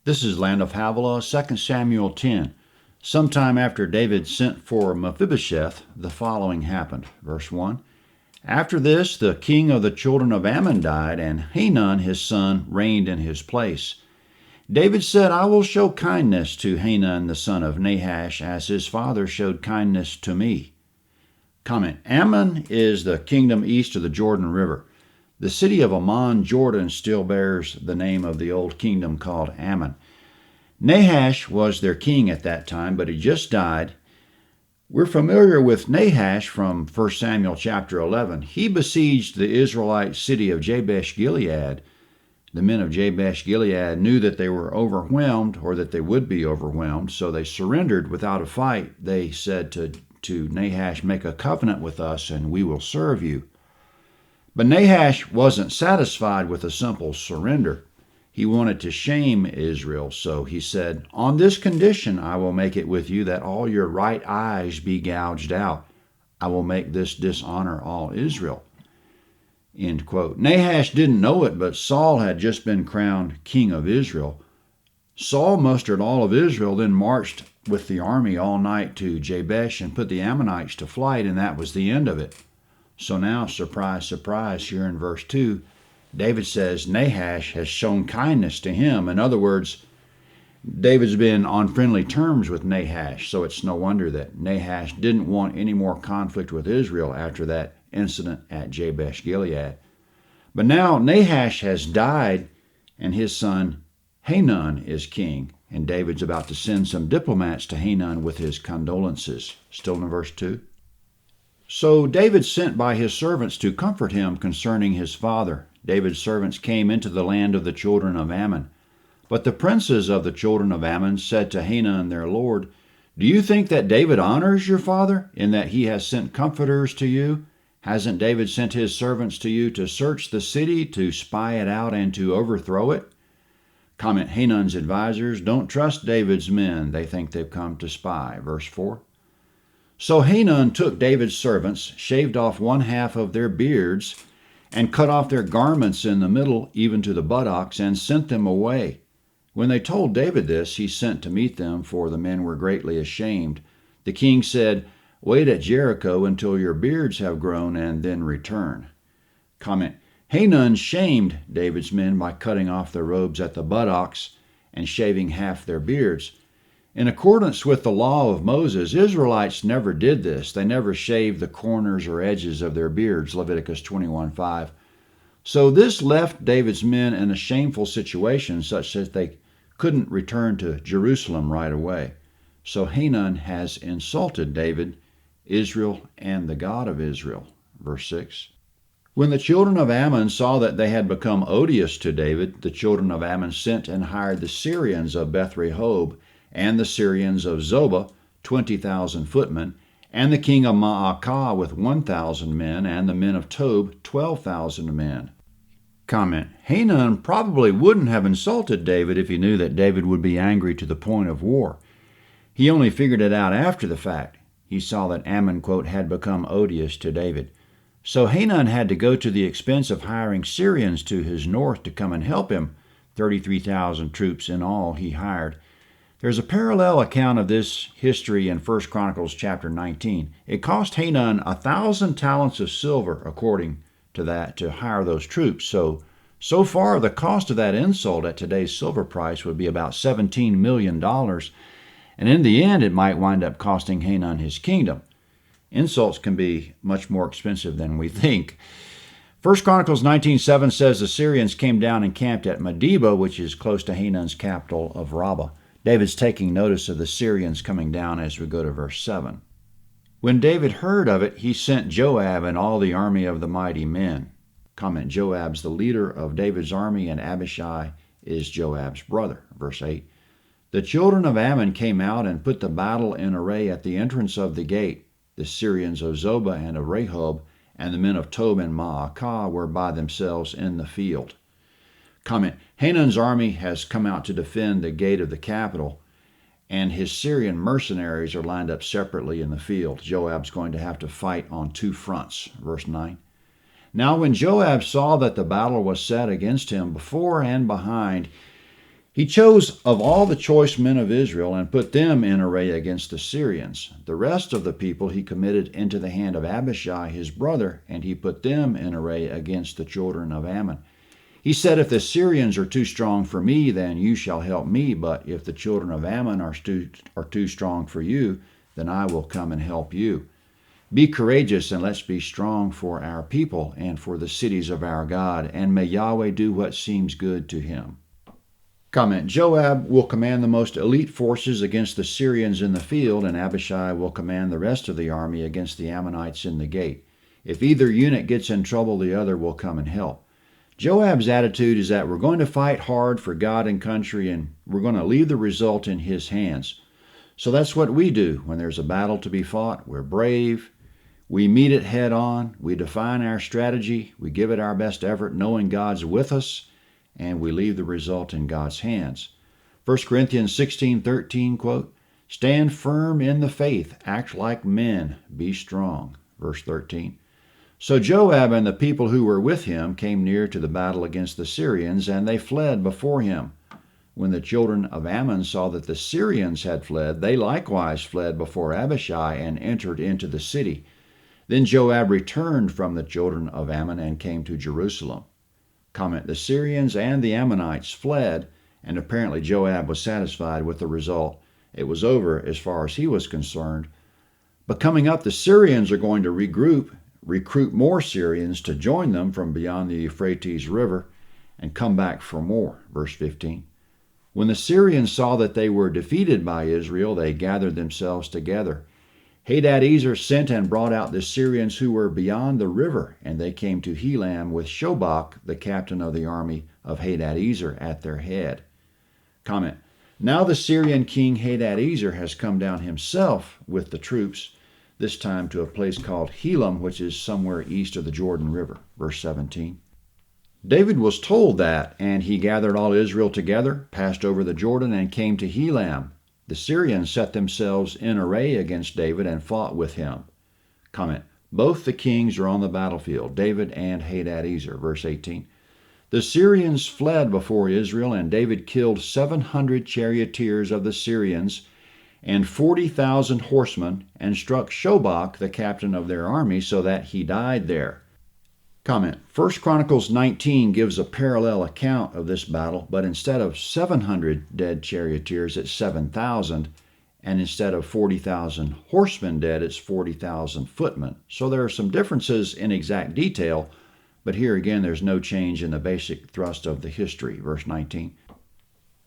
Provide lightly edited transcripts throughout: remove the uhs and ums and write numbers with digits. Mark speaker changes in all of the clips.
Speaker 1: This is Land of Havilah, 2 Samuel 10. Sometime after David sent for Mephibosheth, the following happened. Verse 1. After this, the king of the children of Ammon died, and Hanun his son reigned in his place. David said, I will show kindness to Hanun the son of Nahash, as his father showed kindness to me. Comment. Ammon is the kingdom east of the Jordan River. The city of Amman, Jordan, still bears the name of the old kingdom called Ammon. Nahash was their king at that time, but he just died. We're familiar with Nahash from 1 Samuel chapter 11. He besieged the Israelite city of Jabesh-Gilead. The men of Jabesh-Gilead knew that they were overwhelmed, or that they would be overwhelmed, so they surrendered without a fight. They said to Nahash, make a covenant with us and we will serve you. But Nahash wasn't satisfied with a simple surrender. He wanted to shame Israel, so he said, on this condition I will make it with you that all your right eyes be gouged out. I will make this dishonor all Israel. End quote. Nahash didn't know it, but Saul had just been crowned king of Israel. Saul mustered all of Israel, then marched with the army all night to Jabesh and put the Ammonites to flight, and that was the end of it. So now, surprise, surprise, here in verse 2, David says Nahash has shown kindness to him. In other words, David's been on friendly terms with Nahash, so it's no wonder that Nahash didn't want any more conflict with Israel after that incident at Jabesh-Gilead. But now Nahash has died, and his son Hanun is king, and David's about to send some diplomats to Hanun with his condolences. Still in verse 2. So David sent by his servants to comfort him concerning his father. David's servants came into the land of the children of Ammon. But the princes of the children of Ammon said to Hanun their lord, do you think that David honors your father, in that he has sent comforters to you? Hasn't David sent his servants to you to search the city, to spy it out, and to overthrow it? Comment. Hanun's advisors don't trust David's men. They think they've come to spy. Verse 4. So Hanun took David's servants, shaved off one half of their beards, and cut off their garments in the middle, even to the buttocks, and sent them away. When they told David this, he sent to meet them, for the men were greatly ashamed. The king said, wait at Jericho until your beards have grown, and then return. Comment. Hanun shamed David's men by cutting off their robes at the buttocks and shaving half their beards. In accordance with the law of Moses, Israelites never did this. They never shaved the corners or edges of their beards, Leviticus 21:5. So this left David's men in a shameful situation, such that they couldn't return to Jerusalem right away. So Hanun has insulted David, Israel, and the God of Israel. Verse 6. When the children of Ammon saw that they had become odious to David, the children of Ammon sent and hired the Syrians of Beth-rehob, and the Syrians of Zobah, 20,000 footmen, and the king of Maacah with 1,000 men, and the men of Tob, 12,000 men. Comment. Hanun probably wouldn't have insulted David if he knew that David would be angry to the point of war. He only figured it out after the fact. He saw that Ammon, quote, had become odious to David. So Hanun had to go to the expense of hiring Syrians to his north to come and help him. 33,000 troops in all he hired. There's a parallel account of this history in 1 Chronicles chapter 19. It cost Hanun 1,000 talents of silver, according to that, to hire those troops. So far, the cost of that insult at today's silver price would be about $17 million, and in the end, it might wind up costing Hanun his kingdom. Insults can be much more expensive than we think. 1 Chronicles 19:7 says the Syrians came down and camped at Medeba, which is close to Hanun's capital of Rabbah. David's taking notice of the Syrians coming down as we go to verse 7. When David heard of it, he sent Joab and all the army of the mighty men. Comment. Joab's the leader of David's army, and Abishai is Joab's brother. Verse 8. The children of Ammon came out and put the battle in array at the entrance of the gate. The Syrians of Zobah and of Rehob and the men of Tob and Maacah were by themselves in the field. Comment. Hanun's army has come out to defend the gate of the capital, and his Syrian mercenaries are lined up separately in the field. Joab's going to have to fight on two fronts. Verse 9. Now when Joab saw that the battle was set against him before and behind, He chose of all the choice men of Israel and put them in array against the Syrians. The rest of the people he committed into the hand of Abishai his brother, and he put them in array against the children of Ammon. He said, If the Syrians are too strong for me, then you shall help me, but if the children of Ammon are too strong for you, then I will come and help you. Be courageous, and let's be strong for our people and for the cities of our God, and may Yahweh do what seems good to him. Comment: Joab will command the most elite forces against the Syrians in the field, and Abishai will command the rest of the army against the Ammonites in the gate. If either unit gets in trouble, the other will come and help. Joab's attitude is that we're going to fight hard for God and country, and we're going to leave the result in his hands. So that's what we do when there's a battle to be fought. We're brave. We meet it head on. We define our strategy. We give it our best effort, knowing God's with us, and we leave the result in God's hands. 1 Corinthians 16:13, quote, Stand firm in the faith, act like men, be strong. Verse 13. So Joab and the people who were with him came near to the battle against the Syrians, and they fled before him. When the children of Ammon saw that the Syrians had fled, they likewise fled before Abishai and entered into the city. Then Joab returned from the children of Ammon and came to Jerusalem. Comment: The Syrians and the Ammonites fled, and apparently Joab was satisfied with the result. It was over as far as he was concerned. But coming up, the Syrians are going to recruit more Syrians to join them from beyond the Euphrates River, and come back for more. Verse 15. When the Syrians saw that they were defeated by Israel, they gathered themselves together. Hadadezer sent and brought out the Syrians who were beyond the river, and they came to Helam with Shobach, the captain of the army of Hadadezer, at their head. Comment: Now the Syrian king Hadadezer has come down himself with the troops, this time to a place called Helam, which is somewhere east of the Jordan River. Verse 17. David was told that, and he gathered all Israel together, passed over the Jordan, and came to Helam. The Syrians set themselves in array against David and fought with him. Comment: Both the kings are on the battlefield, David and Hadadezer. Verse 18. The Syrians fled before Israel, and David killed 700 charioteers of the Syrians and 40,000 horsemen, and struck Shobach, the captain of their army, so that he died there. Comment: 1 Chronicles 19 gives a parallel account of this battle, but instead of 700 dead charioteers, it's 7,000, and instead of 40,000 horsemen dead, it's 40,000 footmen. So there are some differences in exact detail, but here again there's no change in the basic thrust of the history. Verse 19.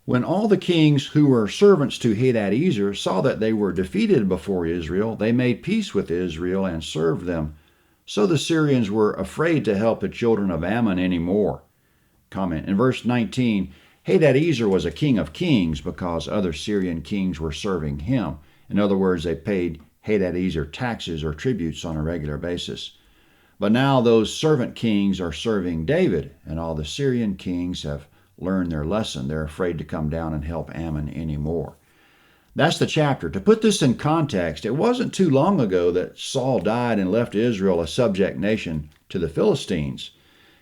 Speaker 1: When all the kings who were servants to Hadadezer saw that they were defeated before Israel, they made peace with Israel and served them. So the Syrians were afraid to help the children of Ammon anymore. Comment: In verse 19, Hadadezer was a king of kings because other Syrian kings were serving him. In other words, they paid Hadadezer taxes or tributes on a regular basis. But now those servant kings are serving David, and all the Syrian kings have learned their lesson. They're afraid to come down and help Ammon anymore. That's the chapter. To put this in context, it wasn't too long ago that Saul died and left Israel a subject nation to the Philistines.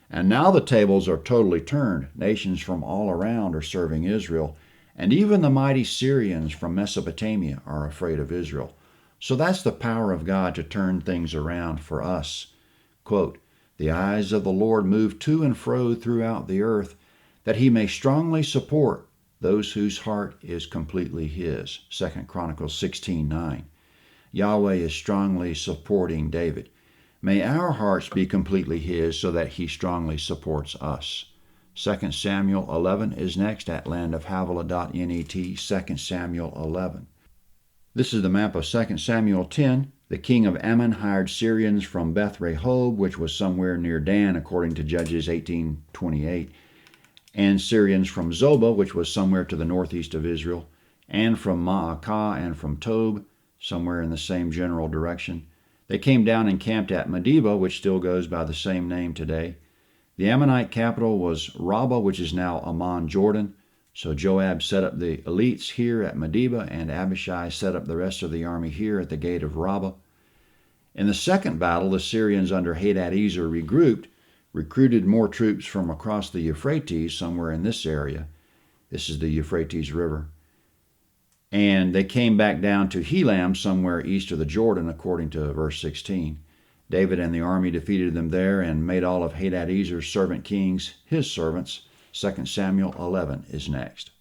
Speaker 1: And now the tables are totally turned. Nations from all around are serving Israel, and even the mighty Syrians from Mesopotamia are afraid of Israel. So that's the power of God to turn things around for us. Quote, The eyes of the Lord move to and fro throughout the earth, that he may strongly support those whose heart is completely his. 2 Chronicles 16:9. Yahweh is strongly supporting David. May our hearts be completely his so that he strongly supports us. 2 Samuel 11 is next at landofhavilah.net, 2 Samuel 11. This is the map of 2 Samuel 10. The king of Ammon hired Syrians from Beth Rehob, which was somewhere near Dan, according to Judges 18:28. And Syrians from Zobah, which was somewhere to the northeast of Israel, and from Maacah and from Tob, somewhere in the same general direction. They came down and camped at Medeba, which still goes by the same name today. The Ammonite capital was Rabbah, which is now Ammon, Jordan. So Joab set up the elites here at Medeba, and Abishai set up the rest of the army here at the gate of Rabbah. In the second battle, the Syrians under Hadadezer regrouped, recruited more troops from across the Euphrates, somewhere in this area, This is the Euphrates River. And they came back down to Helam, somewhere east of the Jordan, according to verse 16. David and the army defeated them there and made all of Hadadezer's servant kings his servants. 2 Samuel 11 is next.